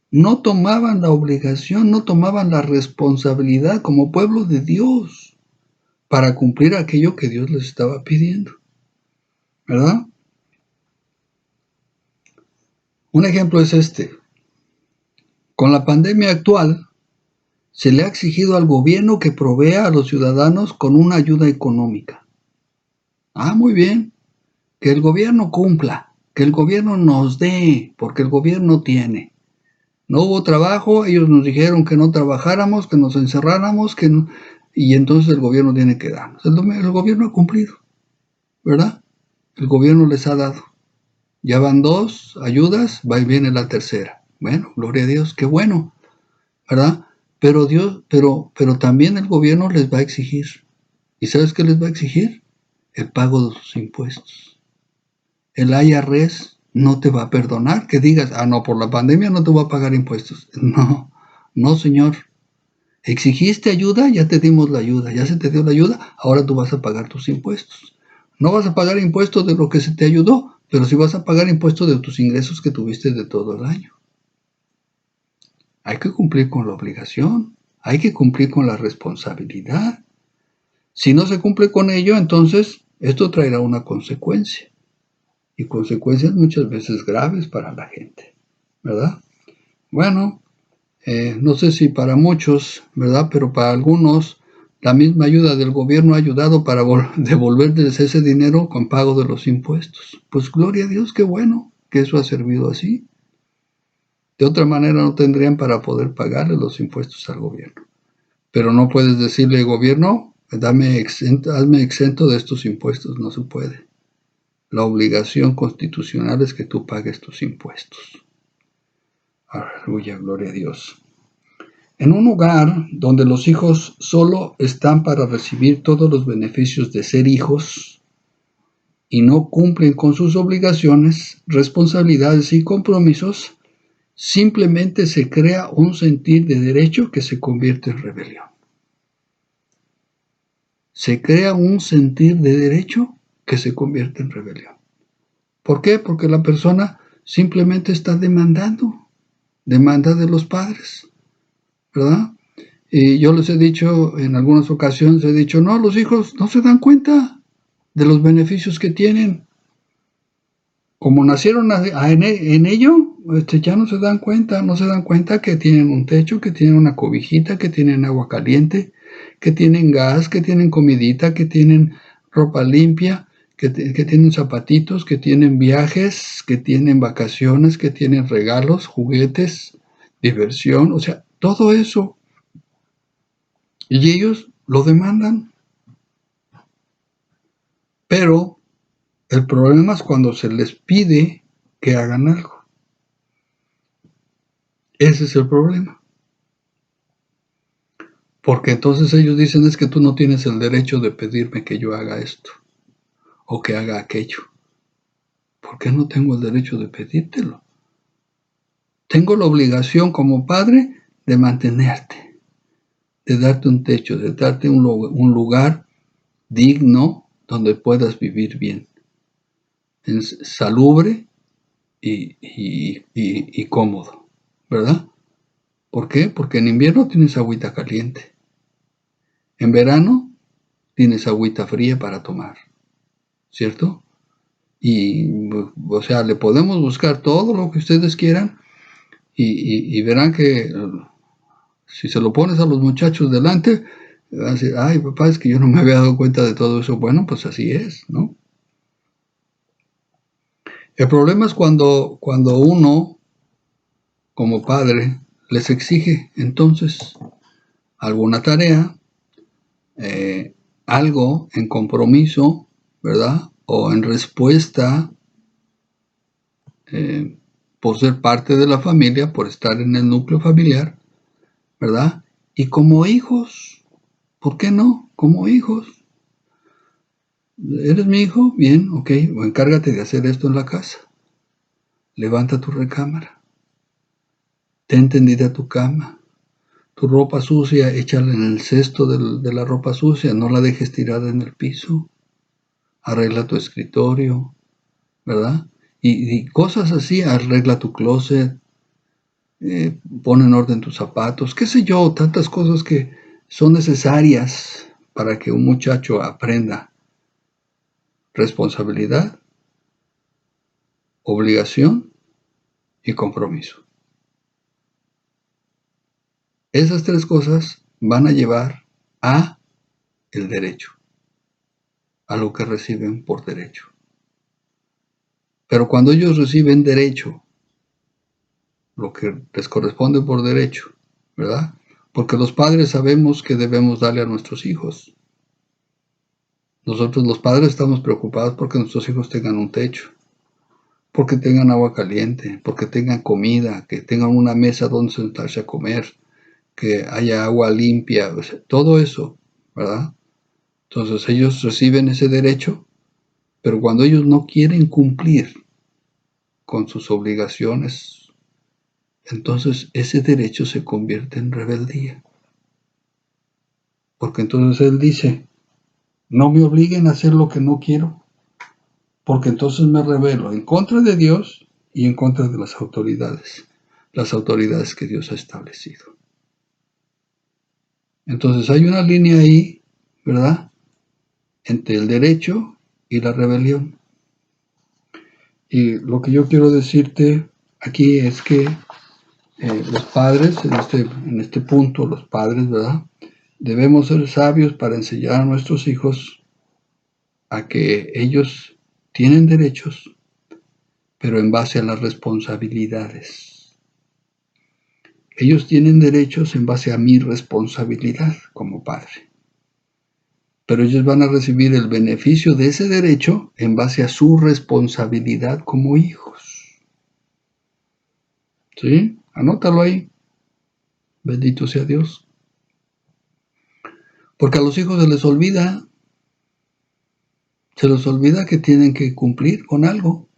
no tomaban la obligación, no tomaban la responsabilidad como pueblo de Dios para cumplir aquello que Dios les estaba pidiendo, ¿verdad? Un ejemplo es este. Con la pandemia actual, se le ha exigido al gobierno que provea a los ciudadanos con una ayuda económica. Muy bien, que el gobierno cumpla, que el gobierno nos dé, porque el gobierno tiene. No hubo trabajo, ellos nos dijeron que no trabajáramos, que nos encerráramos, y entonces el gobierno tiene que darnos. El gobierno ha cumplido, ¿verdad? El gobierno les ha dado. Ya van 2 ayudas, va y viene la tercera. Bueno, gloria a Dios, qué bueno, ¿verdad? Pero también el gobierno les va a exigir. ¿Y sabes qué les va a exigir? El pago de sus impuestos. El IRS no te va a perdonar que digas, no, por la pandemia no te voy a pagar impuestos. No, señor. Exigiste ayuda, ya te dimos la ayuda, ya se te dio la ayuda, ahora tú vas a pagar tus impuestos. No vas a pagar impuestos de lo que se te ayudó, pero sí vas a pagar impuestos de tus ingresos que tuviste de todo el año. Hay que cumplir con la obligación, hay que cumplir con la responsabilidad. Si no se cumple con ello, entonces esto traerá una consecuencia. Y consecuencias muchas veces graves para la gente, ¿verdad? Bueno, no sé si para muchos, ¿verdad? Pero para algunos, la misma ayuda del gobierno ha ayudado para devolverles ese dinero con pago de los impuestos. Pues gloria a Dios, qué bueno que eso ha servido así. De otra manera no tendrían para poder pagarle los impuestos al gobierno. Pero no puedes decirle, gobierno, hazme exento de estos impuestos, no se puede. La obligación constitucional es que tú pagues tus impuestos. Aleluya, gloria a Dios. En un hogar donde los hijos solo están para recibir todos los beneficios de ser hijos y no cumplen con sus obligaciones, responsabilidades y compromisos, simplemente se crea un sentir de derecho que se convierte en rebelión. Se crea un sentir de derecho que se convierte en rebelión. ¿Por qué? Porque la persona simplemente está demanda de los padres, ¿verdad? Y yo les he dicho, en algunas ocasiones he dicho, no, los hijos no se dan cuenta de los beneficios que tienen. Como nacieron en ello, ya no se dan cuenta que tienen un techo, que tienen una cobijita, que tienen agua caliente, que tienen gas, que tienen comidita, que tienen ropa limpia, que tienen zapatitos, que tienen viajes, que tienen vacaciones, que tienen regalos, juguetes, diversión, o sea, todo eso. Y ellos lo demandan. Pero el problema es cuando se les pide que hagan algo. Ese es el problema. Porque entonces ellos dicen, es que tú no tienes el derecho de pedirme que yo haga esto o que haga aquello. ¿Por qué no tengo el derecho de pedírtelo? Tengo la obligación como padre de mantenerte, de darte un techo, de darte un lugar digno donde puedas vivir bien, salubre y cómodo, ¿verdad? ¿Por qué? Porque en invierno tienes agüita caliente. En verano tienes agüita fría para tomar, ¿cierto? Y, o sea, le podemos buscar todo lo que ustedes quieran y verán que si se lo pones a los muchachos delante, van a decir, ay, papá, es que yo no me había dado cuenta de todo eso. Bueno, pues así es, ¿no? El problema es cuando uno, como padre, les exige entonces alguna tarea, algo en compromiso, ¿verdad? O en respuesta por ser parte de la familia, por estar en el núcleo familiar, ¿verdad? Y como hijos, ¿por qué no? Como hijos. ¿Eres mi hijo? Bien, ok, o encárgate de hacer esto en la casa. Levanta tu recámara. Ten tendida tu cama. Tu ropa sucia, échala en el cesto de la ropa sucia, no la dejes tirada en el piso. Arregla tu escritorio, ¿verdad? Y cosas así, arregla tu closet, pon en orden tus zapatos, qué sé yo, tantas cosas que son necesarias para que un muchacho aprenda responsabilidad, obligación y compromiso. Esas tres cosas van a llevar a el derecho, a lo que reciben por derecho. Pero cuando ellos reciben derecho, lo que les corresponde por derecho, ¿verdad? Porque los padres sabemos que debemos darle a nuestros hijos. Nosotros los padres estamos preocupados porque nuestros hijos tengan un techo, porque tengan agua caliente, porque tengan comida, que tengan una mesa donde sentarse a comer, que haya agua limpia, o sea, todo eso, ¿verdad? Entonces ellos reciben ese derecho, pero cuando ellos no quieren cumplir con sus obligaciones, entonces ese derecho se convierte en rebeldía. Porque entonces él dice, no me obliguen a hacer lo que no quiero, porque entonces me rebelo en contra de Dios y en contra de las autoridades que Dios ha establecido. Entonces hay una línea ahí, ¿verdad?, entre el derecho y la rebelión. Y lo que yo quiero decirte aquí es que los padres, en este punto, los padres, ¿verdad?, debemos ser sabios para enseñar a nuestros hijos a que ellos tienen derechos, pero en base a las responsabilidades. Ellos tienen derechos en base a mi responsabilidad como padre. Pero ellos van a recibir el beneficio de ese derecho en base a su responsabilidad como hijos. ¿Sí? Anótalo ahí. Bendito sea Dios. Porque a los hijos se les olvida que tienen que cumplir con algo.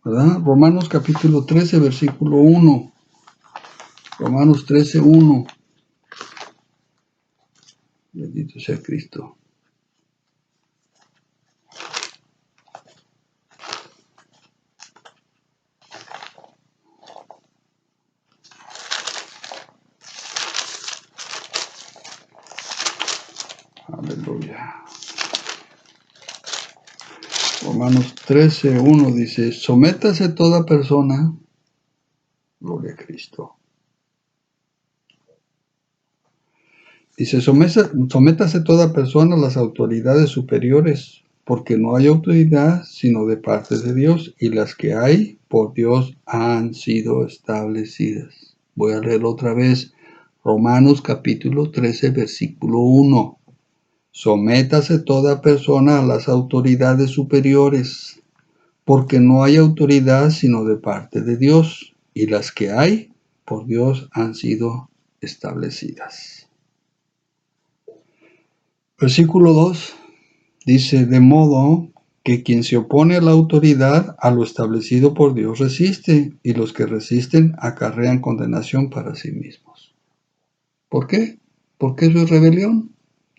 ¿verdad? Romanos capítulo 13, versículo 1. Romanos 13, 1. Bendito sea Cristo. Aleluya. Romanos 13, 1 dice, sométase toda persona, gloria a Cristo. Dice, sométase toda persona a las autoridades superiores, porque no hay autoridad sino de parte de Dios, y las que hay por Dios han sido establecidas. Voy a leer otra vez, Romanos capítulo 13, versículo 1. Sométase toda persona a las autoridades superiores, porque no hay autoridad sino de parte de Dios, y las que hay por Dios han sido establecidas. Versículo 2 dice, de modo que quien se opone a la autoridad, a lo establecido por Dios resiste, y los que resisten acarrean condenación para sí mismos. ¿Por qué? Porque eso es rebelión.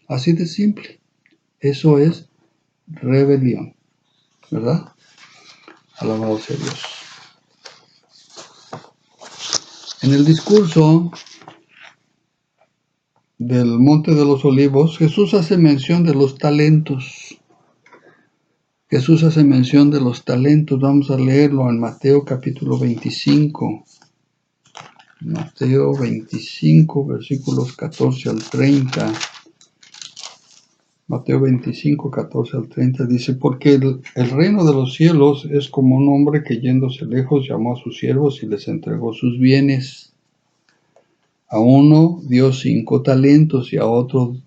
Así de simple. Eso es rebelión. ¿Verdad? Alabado sea Dios. En el discurso del Monte de los Olivos, Jesús hace mención de los talentos. Jesús hace mención de los talentos. Vamos a leerlo en Mateo capítulo 25. Mateo 25, versículos 14 al 30. Mateo 25, 14 al 30 dice, porque el reino de los cielos es como un hombre que yéndose lejos llamó a sus siervos y les entregó sus bienes. A uno dio 5 talentos y a otro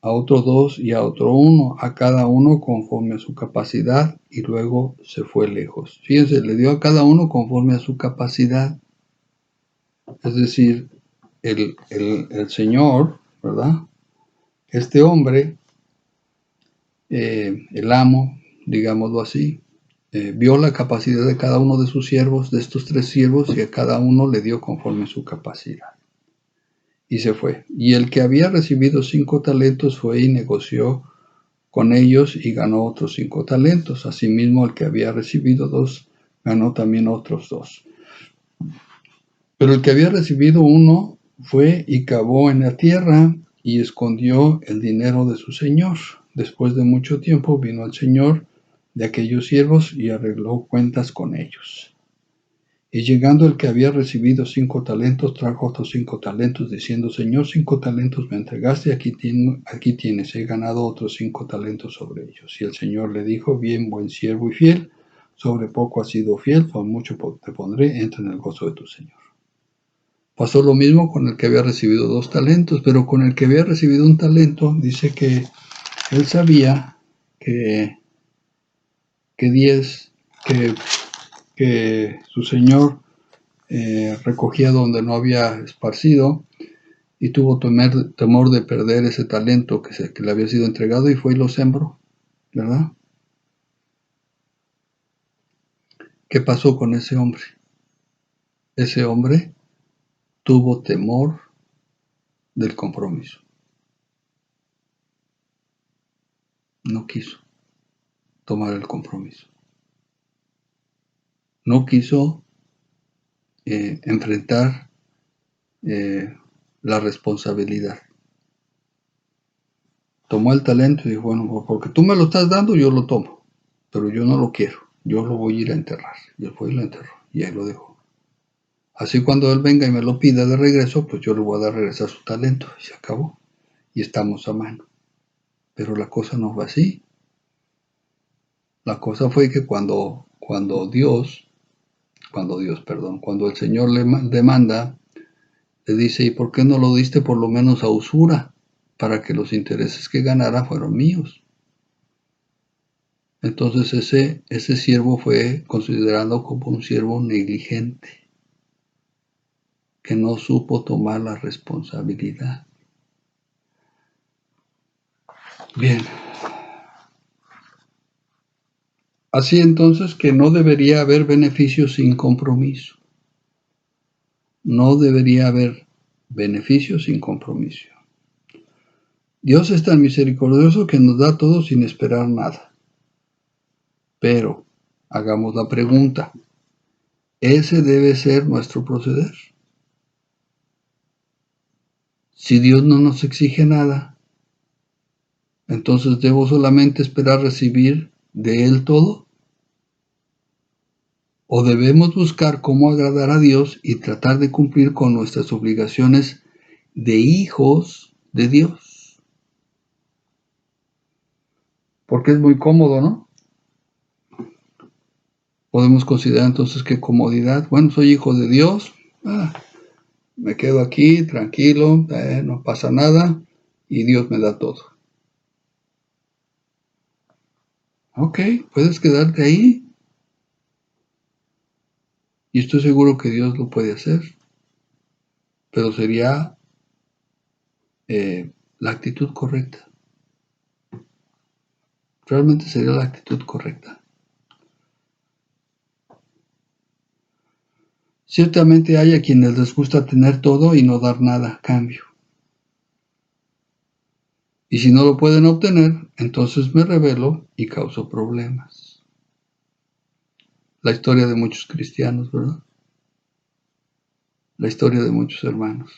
2 y a otro 1, a cada uno conforme a su capacidad, y luego se fue lejos. Fíjense, le dio a cada uno conforme a su capacidad. Es decir, el Señor, ¿verdad? Este hombre, el amo, digámoslo así, vio la capacidad de cada uno de sus siervos, de estos 3 siervos, y a cada uno le dio conforme a su capacidad. Y se fue. Y el que había recibido 5 talentos fue y negoció con ellos y ganó otros 5 talentos. Asimismo, el que había recibido 2 ganó también otros 2. Pero el que había recibido 1 fue y cavó en la tierra y escondió el dinero de su señor. Después de mucho tiempo vino el señor de aquellos siervos y arregló cuentas con ellos. Y llegando el que había recibido 5 talentos, trajo otros 5 talentos, diciendo, Señor, 5 talentos me entregaste, aquí tienes, he ganado otros 5 talentos sobre ellos. Y el Señor le dijo, bien, buen siervo y fiel, sobre poco has sido fiel, sobre mucho te pondré, entra en el gozo de tu Señor. Pasó lo mismo con el que había recibido 2 talentos, pero con el que había recibido 1 talento, dice que él sabía que su Señor recogía donde no había esparcido, y tuvo temor de perder ese talento que le había sido entregado, y fue y lo sembró, ¿verdad? ¿Qué pasó con ese hombre? Ese hombre tuvo temor del compromiso. No quiso tomar el compromiso. No quiso enfrentar la responsabilidad. Tomó el talento y dijo, bueno, porque tú me lo estás dando, yo lo tomo, pero yo no lo quiero, yo lo voy a ir a enterrar. Y él fue y lo enterró, y ahí lo dejó. Así cuando él venga y me lo pida de regreso, pues yo le voy a dar regresar su talento, y se acabó. Y estamos a mano. Pero la cosa no fue así. La cosa fue que cuando el Señor le demanda, le dice, ¿y por qué no lo diste por lo menos a usura? Para que los intereses que ganara fueron míos. Entonces ese siervo fue considerado como un siervo negligente, que no supo tomar la responsabilidad. Bien. Así entonces que no debería haber beneficio sin compromiso. No debería haber beneficio sin compromiso. Dios es tan misericordioso que nos da todo sin esperar nada. Pero hagamos la pregunta, ¿ese debe ser nuestro proceder? Si Dios no nos exige nada, entonces ¿debo solamente esperar recibir de Él todo? ¿O debemos buscar cómo agradar a Dios y tratar de cumplir con nuestras obligaciones de hijos de Dios? Porque es muy cómodo, ¿no? Podemos considerar entonces que comodidad, bueno, soy hijo de Dios, me quedo aquí tranquilo, no pasa nada y Dios me da todo. Ok, puedes quedarte ahí y estoy seguro que Dios lo puede hacer, pero sería la actitud correcta. Realmente sería la actitud correcta. Ciertamente hay a quienes les gusta tener todo y no dar nada a cambio. Y si no lo pueden obtener, entonces me rebelo y causo problemas. La historia de muchos cristianos, ¿verdad? La historia de muchos hermanos.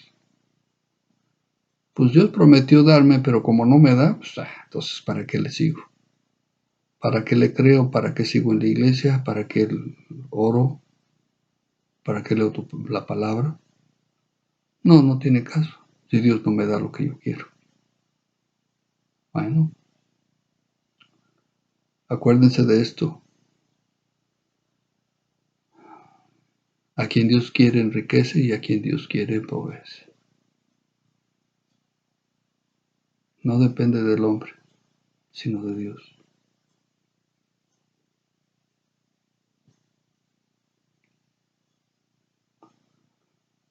Pues Dios prometió darme, pero como no me da, pues entonces ¿para qué le sigo? ¿Para qué le creo? ¿Para qué sigo en la iglesia? ¿Para qué oro? ¿Para qué leo la palabra? No, no tiene caso, si Dios no me da lo que yo quiero. Bueno, acuérdense de esto. A quien Dios quiere enriquece y a quien Dios quiere empobrece. No depende del hombre, sino de Dios.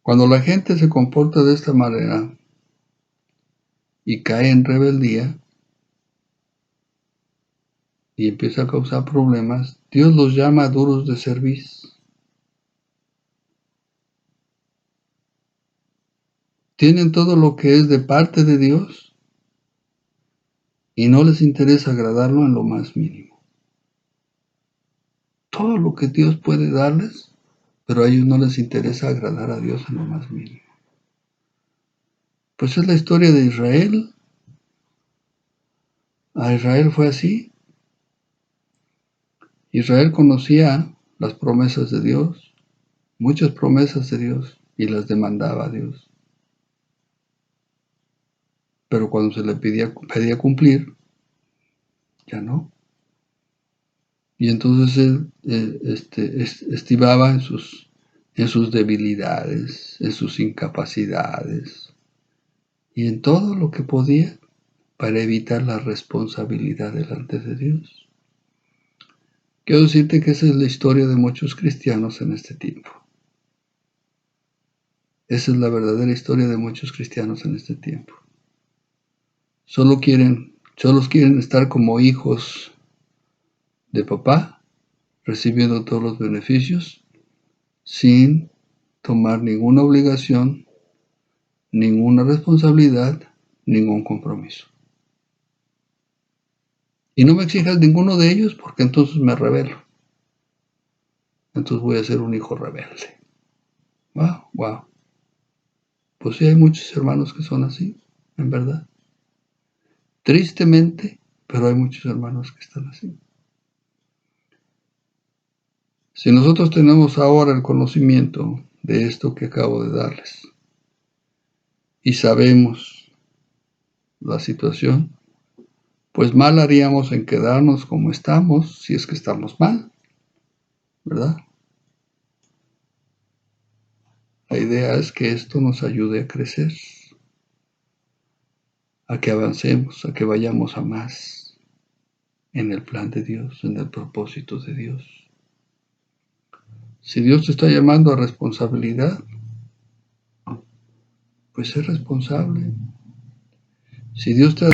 Cuando la gente se comporta de esta manera y cae en rebeldía y empieza a causar problemas, Dios los llama duros de cerviz. Tienen todo lo que es de parte de Dios y no les interesa agradarlo en lo más mínimo. Todo lo que Dios puede darles, pero a ellos no les interesa agradar a Dios en lo más mínimo. Pues es la historia de Israel. A Israel fue así. Israel conocía las promesas de Dios, muchas promesas de Dios, y las demandaba a Dios. Pero cuando se le pedía cumplir, ya no. Y entonces él estimaba en sus debilidades, en sus incapacidades y en todo lo que podía para evitar la responsabilidad delante de Dios. Quiero decirte que esa es la historia de muchos cristianos en este tiempo. Esa es la verdadera historia de muchos cristianos en este tiempo. Solo quieren estar como hijos de papá, recibiendo todos los beneficios, sin tomar ninguna obligación, ninguna responsabilidad, ningún compromiso. Y no me exijas ninguno de ellos porque entonces me rebelo. Entonces voy a ser un hijo rebelde. Wow. Pues sí, hay muchos hermanos que son así, en verdad. Tristemente, pero hay muchos hermanos que están así. Si nosotros tenemos ahora el conocimiento de esto que acabo de darles y sabemos la situación, pues mal haríamos en quedarnos como estamos si es que estamos mal, ¿verdad? La idea es que esto nos ayude a crecer, a que avancemos, a que vayamos a más en el plan de Dios, en el propósito de Dios. Si Dios te está llamando a responsabilidad, pues sé responsable. Si Dios te